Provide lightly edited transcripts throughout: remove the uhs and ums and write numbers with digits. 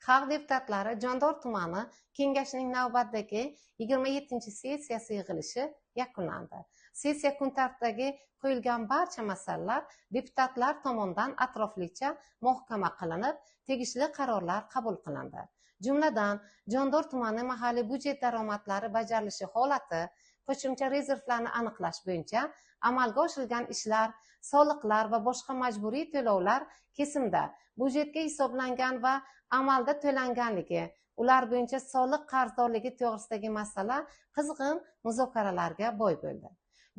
Xalq deputatlari Jondor tumani kengashining navbatdagi 27-sessiyasi yig'ilishi yakunlandi. Sessiya kun tartibiga qo'yilgan barcha masalalar deputatlar tomonidan atroflicha muhokama qilinib, tegishli qarorlar qabul qilindi. Jumladan, Jondor tumani mahalliy byudjet daromadlari bajarilishi holati, qo'shimcha rezervlarni aniqlash bo'yicha amalga oshirilgan ishlar, soliqlar va boshqa majburiy to'lovlar kesimda byudjetga hisoblangan va amalda to'langanligi, ular bo'yicha soliq qarzdorligi to'g'risidagi masala qizg'in muzokaralarga boy bo'ldi.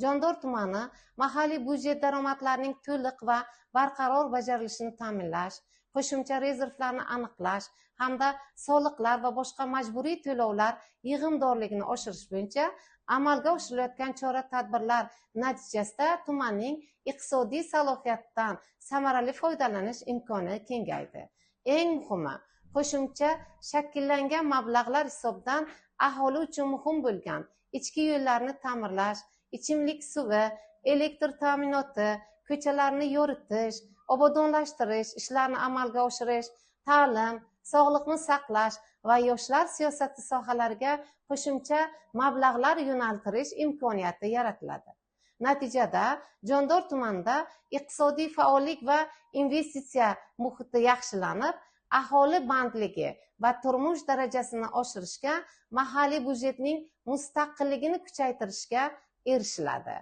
Jondor tumani mahalliy byudjet daromadlarining to'liq va barqaror bajarilishini ta'minlash, qo'shimcha rezervlarni aniqlash hamda soliqlar va boshqa majburiy to'lovlar yig'imdorligini oshirish bo'yicha amalga oshirilayotgan chora-tadbirlar natijasida tumanning iqtisodiy salohiyatidan samarali foydalanish imkoni kengaydi. Eng muhimi, qo'shimcha shakllangan mablag'lar hisobidan aholi uchun muhim bo'lgan ichki yo'llarni ta'mirlash, ichimlik suvi, elektr ta'minoti, ko'chalarni yoritish, obodonlashtirish ishlarini amalga oshirish, ta'lim, sog'liqni saqlash va yoshlar siyosati sohalariga qo'shimcha mablag'lar yo'naltirish imkoniyati yaratiladi. Natijada Jondor tumanida iqtisodiy faollik va investitsiya muhiti yaxshilanib, aholi bandligi va turmush darajasini oshirishga, mahalliy byudjetning mustaqilligini kuchaytirishga erishiladi.